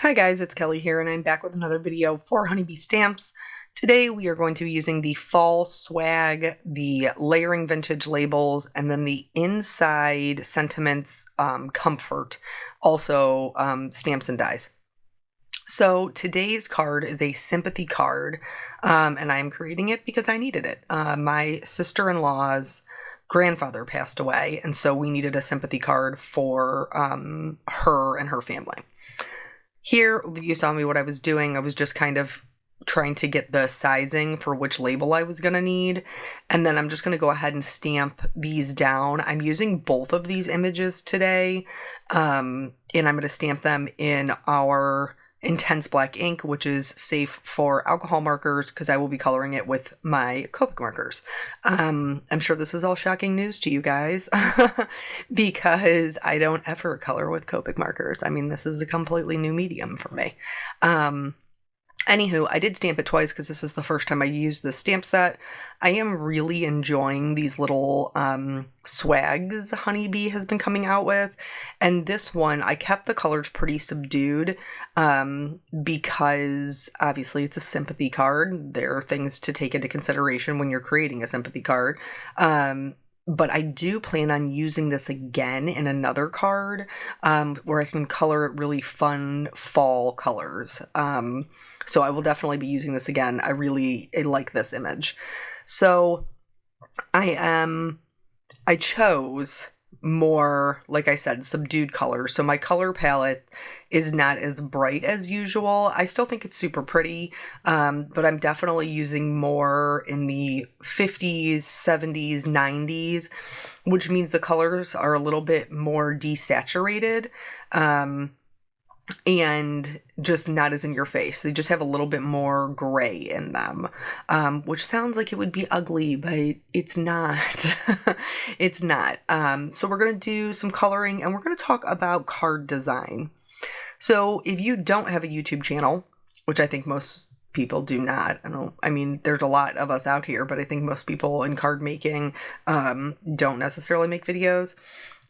Hi guys, it's Kelly here, and I'm back with another video for Honeybee Stamps. Today we are going to be using the Fall Swag, the Layering Vintage labels, and then the Inside Sentiments Comfort, also stamps and dies. So today's card is a sympathy card, and I'm creating it because I needed it. My sister-in-law's grandfather passed away, and so we needed a sympathy card for her and her family. Here, you saw me what I was doing. I was just kind of trying to get the sizing for which label I was going to need. And then I'm just going to go ahead and stamp these down. I'm using both of these images today. And I'm going to stamp them in our Intense Black ink, which is safe for alcohol markers because I will be coloring it with my Copic markers. I'm sure this is all shocking news to you guys because I don't ever color with Copic markers. I mean, this is a completely new medium for me. Anywho, I did stamp it twice because this is the first time I used this stamp set. I am really enjoying these little swags Honeybee has been coming out with. And this one, I kept the colors pretty subdued because obviously it's a sympathy card. There are things to take into consideration when you're creating a sympathy card. But I do plan on using this again in another card where I can color it really fun fall colors. So I will definitely be using this again. I like this image. So I chose more, like I said, subdued colors. So my color palette is not as bright as usual. I still think it's super pretty, but I'm definitely using more in the 50s, 70s, 90s, which means the colors are a little bit more desaturated. And just not as in your face. They just have a little bit more gray in them, which sounds like it would be ugly, but it's not. It's not. So we're going to do some coloring and we're going to talk about card design. So if you don't have a YouTube channel, which I think most people do not, I mean, there's a lot of us out here, but I think most people in card making don't necessarily make videos.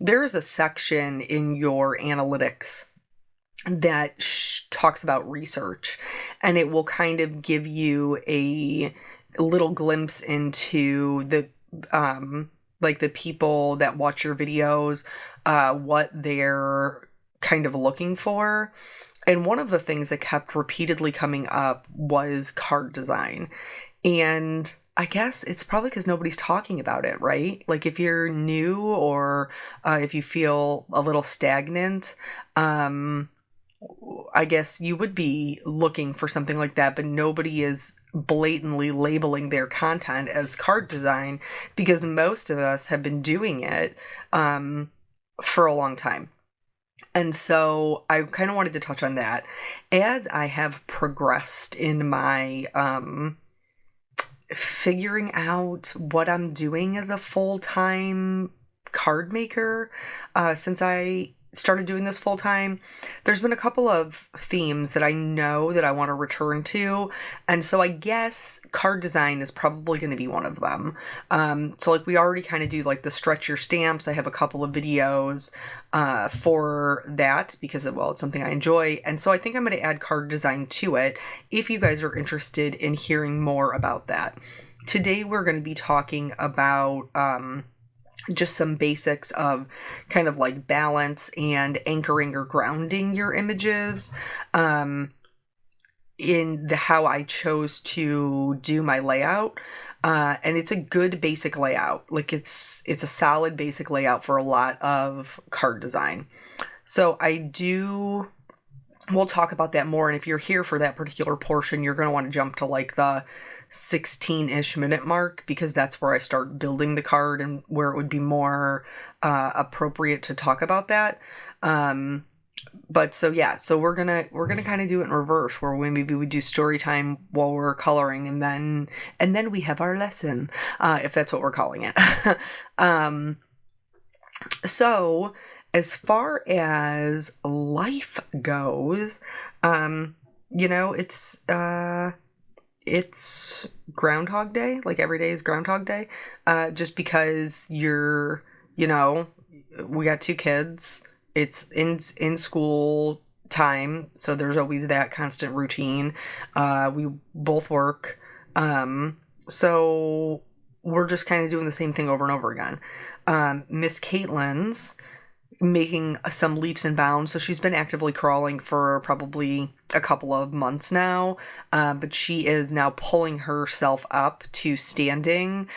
There is a section in your analytics that talks about research, and it will kind of give you a little glimpse into the like the people that watch your videos, what they're kind of looking for. And one of the things that kept repeatedly coming up was card design. And I guess it's probably because nobody's talking about it, right? Like if you're new or if you feel a little stagnant, I guess you would be looking for something like that, but nobody is blatantly labeling their content as card design because most of us have been doing it for a long time. And so I kind of wanted to touch on that. As I have progressed in my figuring out what I'm doing as a full-time card maker, since I started doing this full time, there's been a couple of themes that I know that I want to return to. And so I guess card design is probably going to be one of them. So like we already kind of do like the stretch your stamps. I have a couple of videos for that because it's something I enjoy. And so I think I'm going to add card design to it if you guys are interested in hearing more about that. Today we're going to be talking about just some basics of kind of like balance and anchoring or grounding your images in the how I chose to do my layout. And it's a good basic layout. Like it's a solid basic layout for a lot of card design. So we'll talk about that more. And if you're here for that particular portion, you're going to want to jump to like the 16-ish minute mark because that's where I start building the card and where it would be more appropriate to talk about that. But so we're gonna kind of do it in reverse, where maybe we do story time while we're coloring, and then we have our lesson, if that's what we're calling it. So as far as life goes, it's Groundhog Day. Like every day is Groundhog Day. Just because we got two kids. It's in school time, so there's always that constant routine. We both work, so we're just kind of doing the same thing over and over again. Miss Caitlin's making some leaps and bounds, so she's been actively crawling for probably a couple of months now, but she is now pulling herself up to standing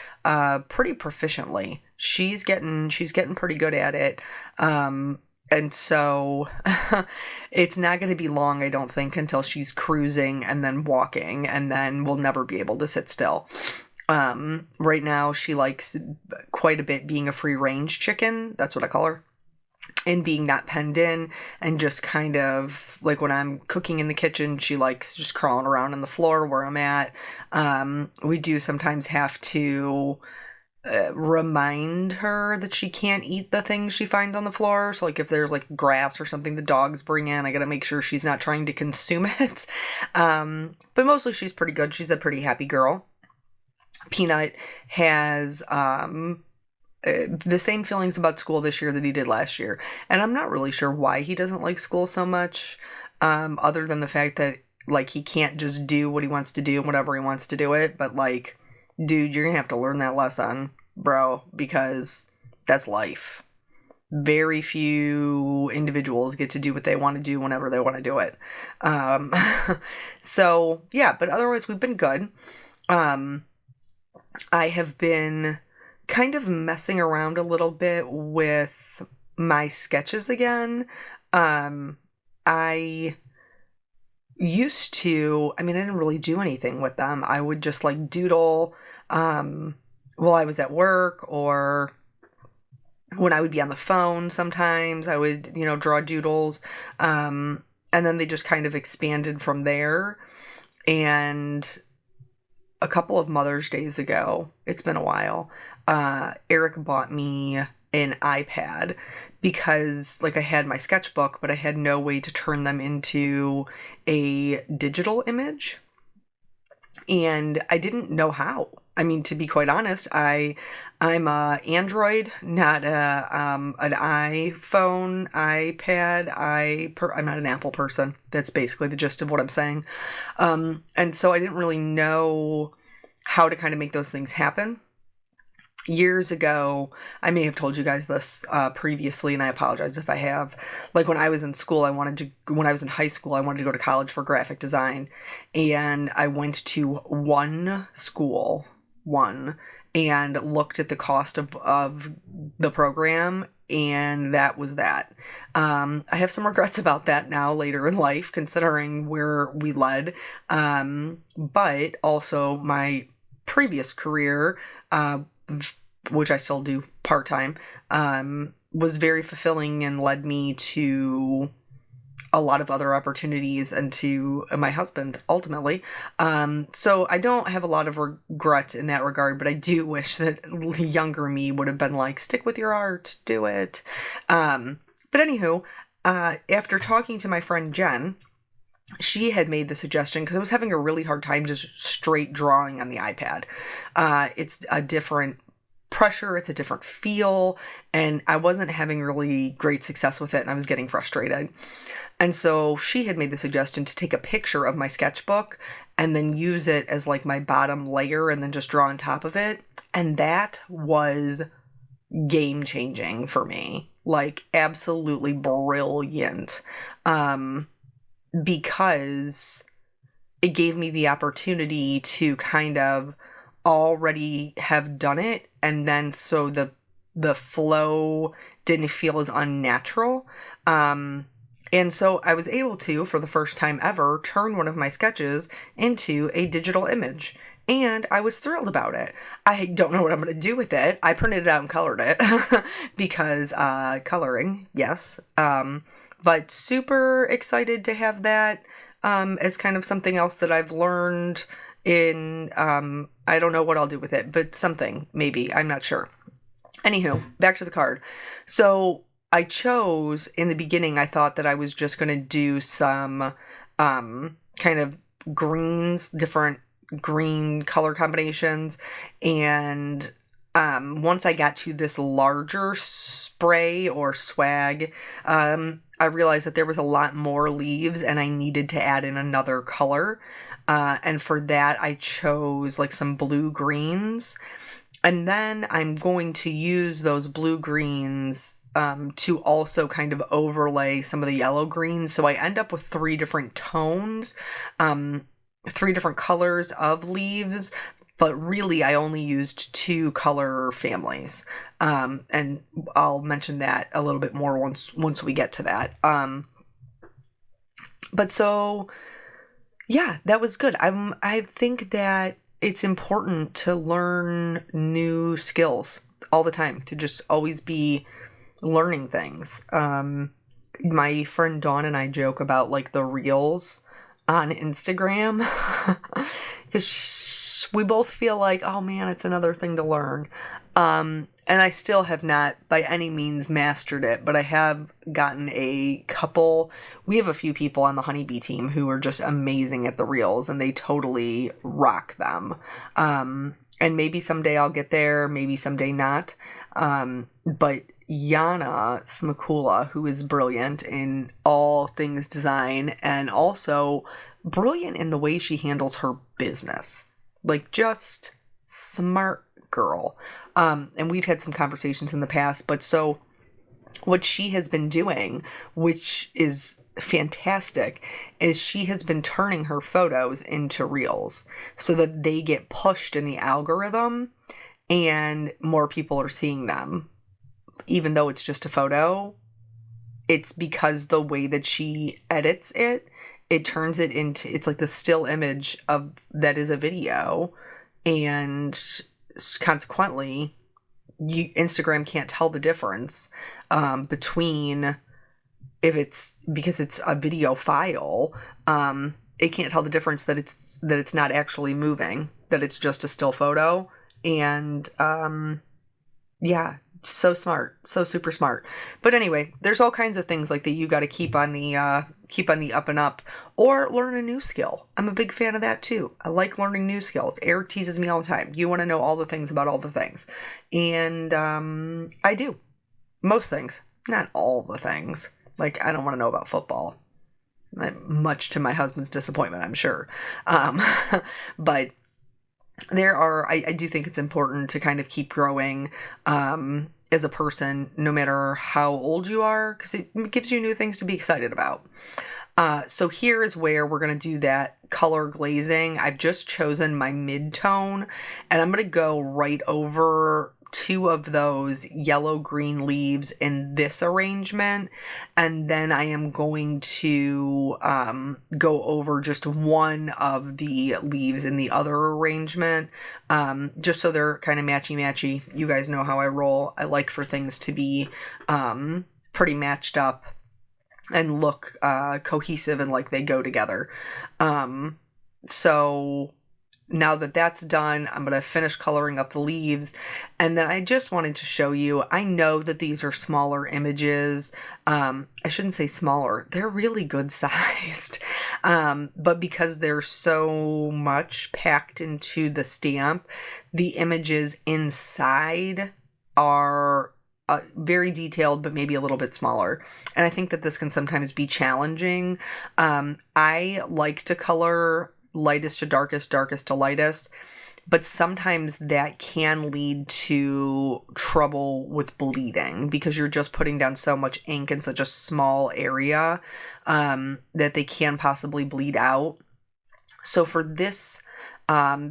pretty proficiently. She's getting pretty good at it. And so it's not going to be long, I don't think, until she's cruising and then walking, and then we'll never be able to sit still. Right now, she likes quite a bit being a free-range chicken. That's what I call her. And being not penned in, and just kind of, like, when I'm cooking in the kitchen, she likes just crawling around on the floor where I'm at. We do sometimes have to remind her that she can't eat the things she finds on the floor. So, like, if there's like grass or something the dogs bring in, I gotta make sure she's not trying to consume it. But mostly she's pretty good. She's a pretty happy girl. Peanut has the same feelings about school this year that he did last year, and I'm not really sure why he doesn't like school so much, other than the fact that, like, he can't just do what he wants to do whenever he wants to do it. But, like, dude, you're gonna have to learn that lesson, bro, because that's life. Very few individuals get to do what they want to do whenever they want to do it. So, yeah, but otherwise we've been good. I have been kind of messing around a little bit with my sketches again. I used to, I didn't really do anything with them. I would just, like, doodle while I was at work, or when I would be on the phone sometimes. I would, draw doodles. And then they just kind of expanded from there. And a couple of Mother's Days ago, it's been a while, Eric bought me an iPad because, like, I had my sketchbook, but I had no way to turn them into a digital image. And I didn't know how. To be quite honest, I'm a Android, not an iPhone, iPad. I'm not an Apple person. That's basically the gist of what I'm saying. And so I didn't really know how to kind of make those things happen. Years ago, I may have told you guys this previously, and I apologize if I have. Like, when I was in school, when I was in high school, I wanted to go to college for graphic design. And I went to one school, and looked at the cost of the program, and that was that. I have some regrets about that now later in life, considering where we led. But also my previous career, which I still do part-time, was very fulfilling and led me to a lot of other opportunities and to my husband, ultimately. So I don't have a lot of regrets in that regard, but I do wish that younger me would have been like, stick with your art, do it. But anywho, after talking to my friend Jen, she had made the suggestion, because I was having a really hard time just straight drawing on the iPad. It's a different pressure, it's a different feel, and I wasn't having really great success with it, and I was getting frustrated. And so she had made the suggestion to take a picture of my sketchbook and then use it as, like, my bottom layer, and then just draw on top of it. And that was game changing for me. Like, absolutely brilliant. Because it gave me the opportunity to kind of already have done it, and then so the flow didn't feel as unnatural. And so I was able to, for the first time ever, turn one of my sketches into a digital image. And I was thrilled about it. I don't know what I'm going to do with it. I printed it out and colored it because coloring, yes. But super excited to have that as kind of something else that I've learned in, I don't know what I'll do with it, but something, maybe. I'm not sure. Anywho, back to the card. So I chose, in the beginning, I thought that I was just going to do some kind of greens, different green color combinations. And once I got to this larger spray or swag, I I realized that there was a lot more leaves and I needed to add in another color. And for that, I chose like some blue greens. And then I'm going to use those blue greens to also kind of overlay some of the yellow greens. So I end up with 3 different tones, 3 different colors of leaves. But really, I only used 2 color families. And I'll mention that a little bit more once we get to that. But so, yeah, that was good. I think that it's important to learn new skills all the time, to just always be learning things. My friend Dawn and I joke about like the reels on Instagram because we both feel like, oh man, it's another thing to learn. And I still have not by any means mastered it, but I have gotten a couple. We have a few people on the Honeybee team who are just amazing at the reels, and they totally rock them. And maybe someday I'll get there, maybe someday not. But Yana Smakula, who is brilliant in all things design and also brilliant in the way she handles her business. Like, just smart girl. And we've had some conversations in the past, but so what she has been doing, which is fantastic, is she has been turning her photos into reels so that they get pushed in the algorithm and more people are seeing them. Even though it's just a photo, it's because the way that she edits it, it turns it into, it's like the still image of that is a video, and consequently Instagram can't tell the difference between, if it's because it's a video file, it can't tell the difference that it's not actually moving, that it's just a still photo. And yeah, so smart, so super smart. But anyway, there's all kinds of things like that you got to keep on the up and up, or learn a new skill. I'm a big fan of that too. I like learning new skills. Eric teases me all the time. You want to know all the things about all the things, and I do most things, not all the things. Like, I don't want to know about football, much to my husband's disappointment, I'm sure. But there are, I do think it's important to kind of keep growing as a person, no matter how old you are, because it gives you new things to be excited about. So here is where we're going to do that color glazing. I've just chosen my mid-tone, and I'm going to go right over 2 of those yellow-green leaves in this arrangement, and then I am going to go over just 1 of the leaves in the other arrangement, just so they're kind of matchy-matchy. You guys know how I roll. I like for things to be pretty matched up and look cohesive and like they go together. So now that that's done, I'm going to finish coloring up the leaves. And then I just wanted to show you, I know that these are smaller images. I shouldn't say smaller. They're really good sized. But because there's so much packed into the stamp, the images inside are very detailed, but maybe a little bit smaller. And I think that this can sometimes be challenging. I like to color lightest to darkest, darkest to lightest, but sometimes that can lead to trouble with bleeding because you're just putting down so much ink in such a small area that they can possibly bleed out. So for this,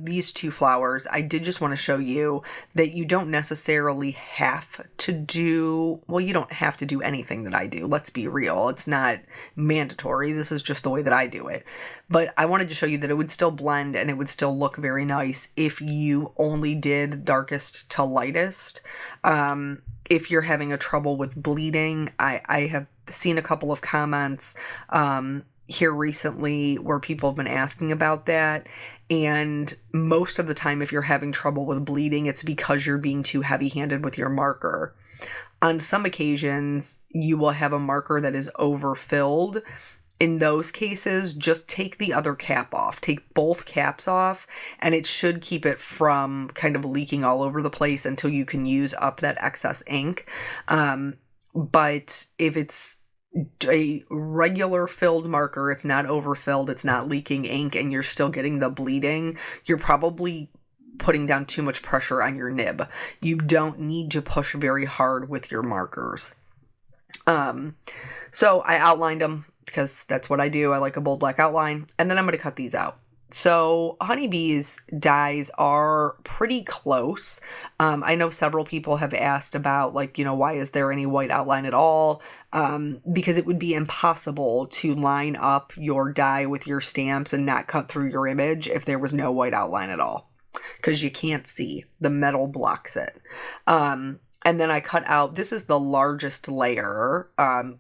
these 2 flowers, I did just want to show you that you don't necessarily have to do, well, you don't have to do anything that I do. Let's be real. It's not mandatory. This is just the way that I do it. But I wanted to show you that it would still blend and it would still look very nice if you only did darkest to lightest. If you're having a trouble with bleeding, I have seen a couple of comments here recently where people have been asking about that. And most of the time, if you're having trouble with bleeding, it's because you're being too heavy-handed with your marker. On some occasions, you will have a marker that is overfilled. In those cases, just take the other cap off. Take both caps off, and it should keep it from kind of leaking all over the place until you can use up that excess ink. But if it's a regular filled marker, it's not overfilled, it's not leaking ink, and you're still getting the bleeding, you're probably putting down too much pressure on your nib. You don't need to push very hard with your markers. So I outlined them because that's what I do. I like a bold black outline, and then I'm going to cut these out. So Honeybee's dies are pretty close. I know several people have asked about, like, why is there any white outline at all? Because it would be impossible to line up your die with your stamps and not cut through your image if there was no white outline at all, because you can't see. The metal blocks it. And then I cut out, this is the largest layer,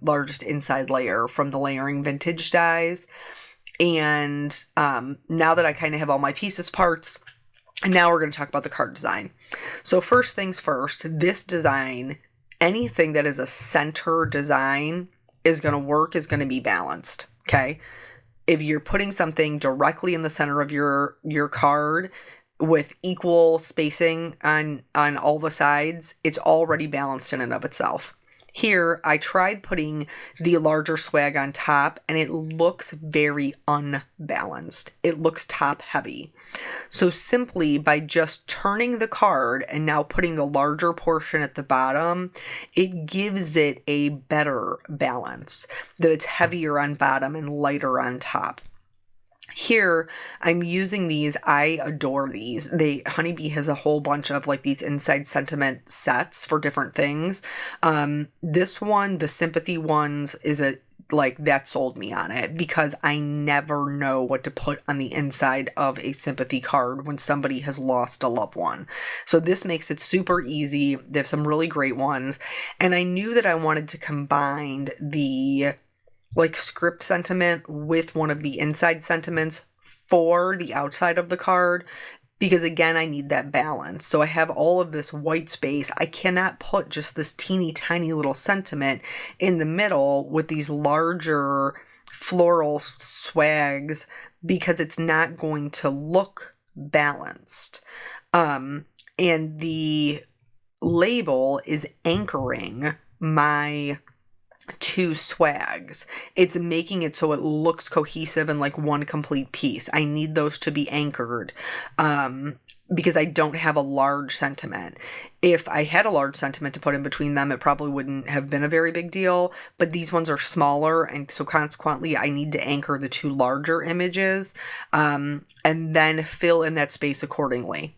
largest inside layer from the Layering Vintage dies. And now that I kind of have all my pieces parts, and now we're going to talk about the card design. So first things first, this design, anything that is a center design is going to work, is going to be balanced, okay? If you're putting something directly in the center of your card with equal spacing on all the sides, it's already balanced in and of itself. Here, I tried putting the larger swag on top, and it looks very unbalanced. It looks top heavy. So simply by just turning the card and now putting the larger portion at the bottom, it gives it a better balance, that it's heavier on bottom and lighter on top. Here, I'm using these. I adore these. Honeybee has a whole bunch of like these inside sentiment sets for different things. This one, the sympathy ones, that sold me on it, because I never know what to put on the inside of a sympathy card when somebody has lost a loved one. So this makes it super easy. They have some really great ones. And I knew that I wanted to combine the script sentiment with one of the inside sentiments for the outside of the card, because again, I need that balance. So I have all of this white space. I cannot put just this teeny tiny little sentiment in the middle with these larger floral swags, because it's not going to look balanced. And the label is anchoring my two swags. It's making it so it looks cohesive and like one complete piece. I need those to be anchored because I don't have a large sentiment. If I had a large sentiment to put in between them, it probably wouldn't have been a very big deal, but these ones are smaller, and so consequently I need to anchor the two larger images and then fill in that space accordingly.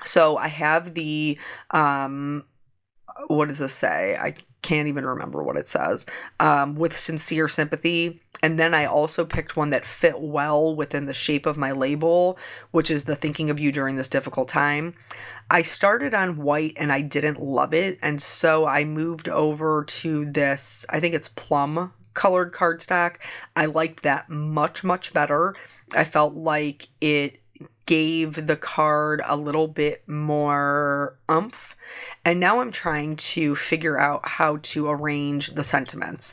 So I have the what does this say? I can't even remember what it says, with sincere sympathy. And then I also picked one that fit well within the shape of my label, which is the thinking of you during this difficult time. I started on white and I didn't love it. And so I moved over to this, I think it's plum colored cardstock. I liked that much, much better. I felt like it gave the card a little bit more oomph. And now I'm trying to figure out how to arrange the sentiments.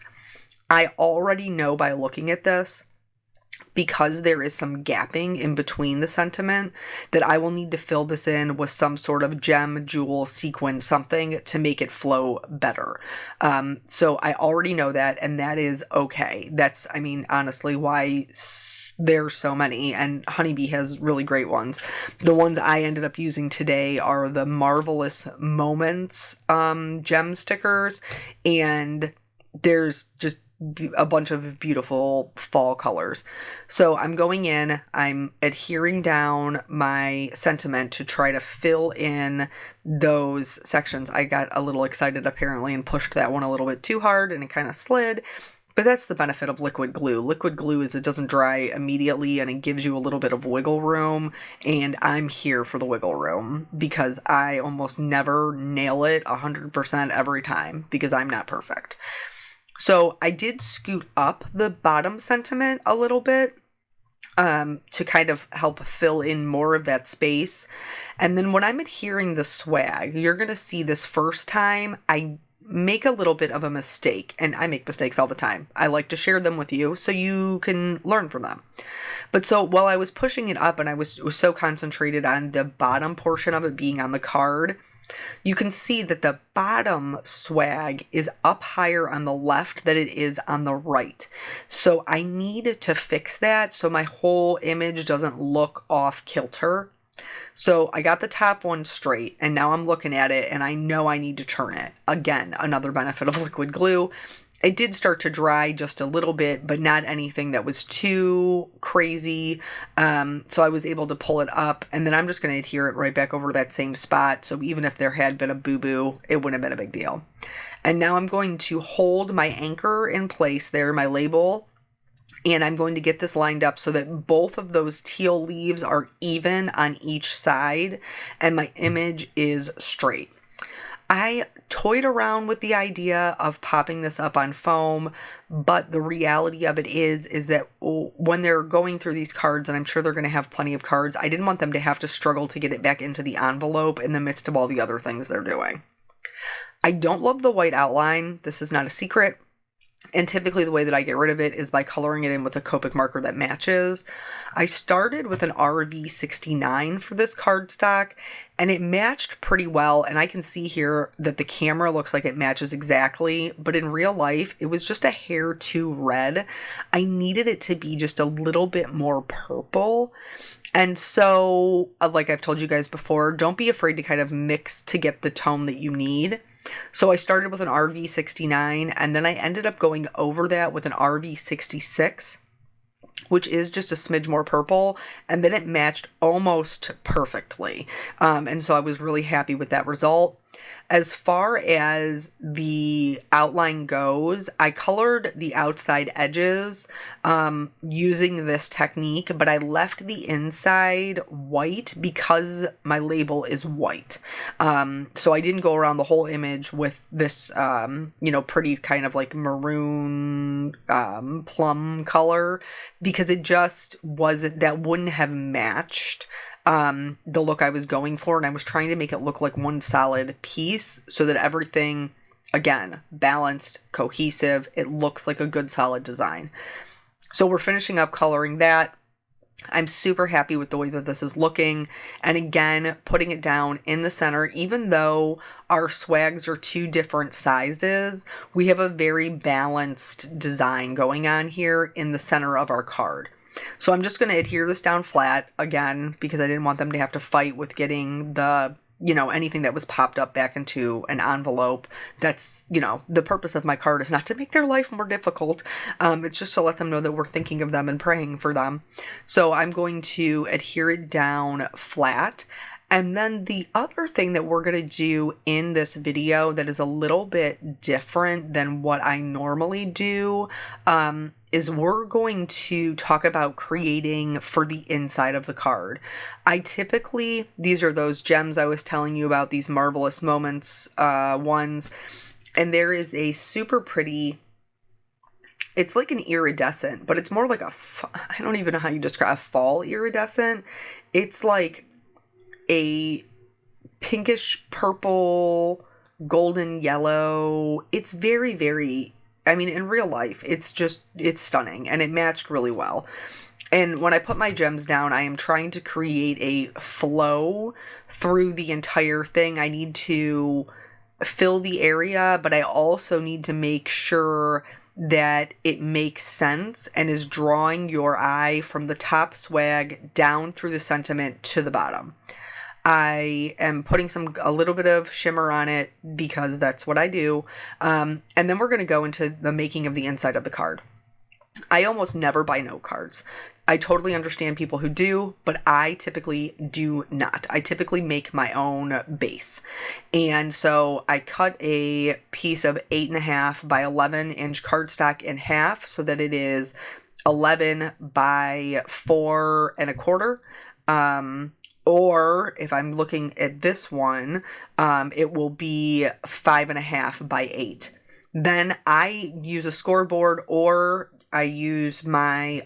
I already know by looking at this, because there is some gapping in between the sentiment, that I will need to fill this in with some sort of gem, jewel, sequin, something to make it flow better. So I already know that, and that is okay. That's, honestly, why there's so many, and Honeybee has really great ones. The ones I ended up using today are the Marvelous Moments gem stickers, and there's just a bunch of beautiful fall colors. So I'm going in, I'm adhering down my sentiment to try to fill in those sections. I got a little excited apparently and pushed that one a little bit too hard, and it kind of slid. But that's the benefit of liquid glue. Liquid glue is it doesn't dry immediately, and it gives you a little bit of wiggle room, and I'm here for the wiggle room because I almost never nail it 100% every time because I'm not perfect. So I did scoot up the bottom sentiment a little bit to kind of help fill in more of that space. And then when I'm adhering the swag, you're going to see this first time I make a little bit of a mistake, and I make mistakes all the time. I like to share them with you so you can learn from them. But so while I was pushing it up and I was so concentrated on the bottom portion of it being on the card, you can see that the bottom swag is up higher on the left than it is on the right. So I need to fix that so my whole image doesn't look off kilter. So I got the top one straight, and now I'm looking at it and I know I need to turn it. Again, another benefit of liquid glue. It did start to dry just a little bit, but not anything that was too crazy. So I was able to pull it up, and then I'm just going to adhere it right back over that same spot. So even if there had been a boo-boo, it wouldn't have been a big deal. And now I'm going to hold my anchor in place there, my label, and I'm going to get this lined up so that both of those teal leaves are even on each side and my image is straight. I toyed around with the idea of popping this up on foam, but the reality of it is that when they're going through these cards, and I'm sure they're going to have plenty of cards, I didn't want them to have to struggle to get it back into the envelope in the midst of all the other things they're doing. I don't love the white outline. This is not a secret. And typically the way that I get rid of it is by coloring it in with a Copic marker that matches. I started with an RV69 for this cardstock, and it matched pretty well. And I can see here that the camera looks like it matches exactly, but in real life, it was just a hair too red. I needed it to be just a little bit more purple. And so, like I've told you guys before, don't be afraid to kind of mix to get the tone that you need. So I started with an RV69, and then I ended up going over that with an RV66, which is just a smidge more purple, and then it matched almost perfectly. And so I was really happy with that result. As far as the outline goes, I colored the outside edges using this technique, but I left the inside white because my label is white. So I didn't go around the whole image with this, pretty kind of like maroon plum color, because it just wasn't, that wouldn't have matched the look I was going for, and I was trying to make it look like one solid piece so that everything, again, balanced, cohesive, it looks like a good solid design. So we're finishing up coloring that. I'm super happy with the way that this is looking, and again, putting it down in the center. Even though our swags are two different sizes, we have a very balanced design going on here in the center of our card. So I'm just going to adhere this down flat again, because I didn't want them to have to fight with getting the, anything that was popped up back into an envelope. That's, the purpose of my card is not to make their life more difficult. It's just to let them know that we're thinking of them and praying for them. So I'm going to adhere it down flat. And then the other thing that we're going to do in this video that is a little bit different than what I normally do is we're going to talk about creating for the inside of the card. I typically, these are those gems I was telling you about, these Marvelous Moments ones, and there is a super pretty, it's like an iridescent, but it's more like I don't even know how you describe a fall iridescent. It's like a pinkish purple, golden yellow. It's very, very, in real life, it's stunning, and it matched really well. And when I put my gems down, I am trying to create a flow through the entire thing. I need to fill the area, but I also need to make sure that it makes sense and is drawing your eye from the top swag down through the sentiment to the bottom. I am putting a little bit of shimmer on it because that's what I do. And then we're going to go into the making of the inside of the card. I almost never buy note cards. I totally understand people who do, but I typically do not. I typically make my own base. And so I cut a piece of 8.5 by 11 inch cardstock in half so that it is 11 by 4 1/4. Or if I'm looking at this one, it will be 5.5 by 8. Then I use a scoreboard, or I use my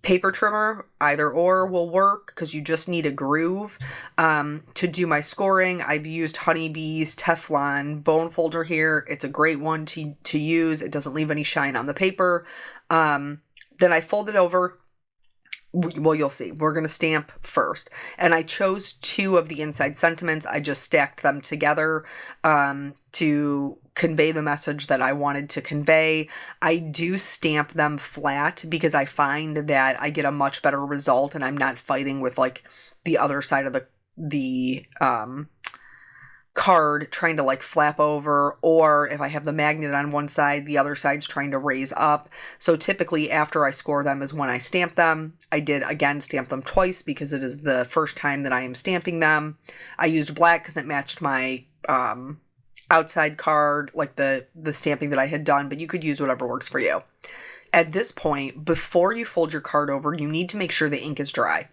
paper trimmer. Either or will work, because you just need a groove. To do my scoring, I've used Honeybee's Teflon bone folder here. It's a great one to use. It doesn't leave any shine on the paper. Then I fold it over. well, you'll see. We're going to stamp first. And I chose 2 of the inside sentiments. I just stacked them together to convey the message that I wanted to convey. I do stamp them flat because I find that I get a much better result and I'm not fighting with like the other side of the card trying to like flap over, or if I have the magnet on one side, the other side's trying to raise up. So typically after I score them is when I stamp them. I did again stamp them twice because it is the first time that I am stamping them. I used black because it matched my outside card, like the stamping that I had done, but you could use whatever works for you. At this point, before you fold your card over, you need to make sure the ink is dry.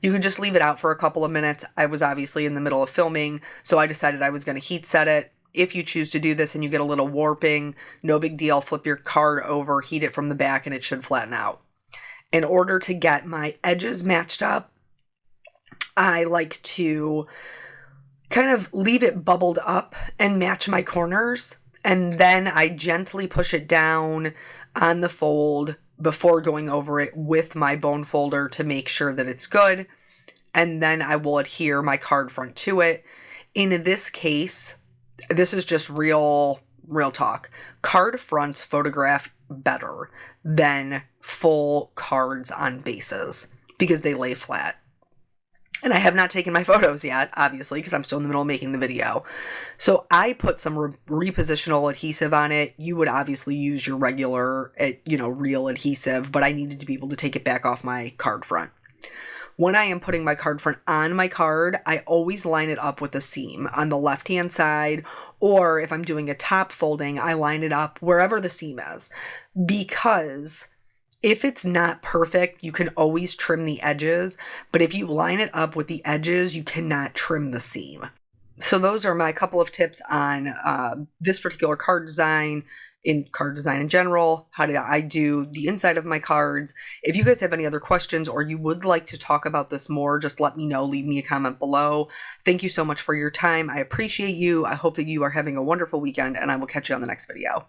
You could just leave it out for a couple of minutes. I was obviously in the middle of filming, so I decided I was going to heat set it. If you choose to do this and you get a little warping, no big deal. Flip your card over, heat it from the back, and it should flatten out. In order to get my edges matched up, I like to kind of leave it bubbled up and match my corners. And then I gently push it down on the fold before going over it with my bone folder to make sure that it's good. And then I will adhere my card front to it. In this case, this is just real talk. Card fronts photograph better than full cards on bases because they lay flat. And I have not taken my photos yet, obviously, because I'm still in the middle of making the video. So I put some repositional adhesive on it. You would obviously use your regular, real adhesive, but I needed to be able to take it back off my card front. When I am putting my card front on my card, I always line it up with a seam on the left-hand side, or if I'm doing a top folding, I line it up wherever the seam is. Because if it's not perfect, you can always trim the edges, but if you line it up with the edges, you cannot trim the seam. So those are my couple of tips on this particular card design in general. How did I do the inside of my cards? If you guys have any other questions or you would like to talk about this more, just let me know. Leave me a comment below. Thank you so much for your time. I appreciate you. I hope that you are having a wonderful weekend, and I will catch you on the next video.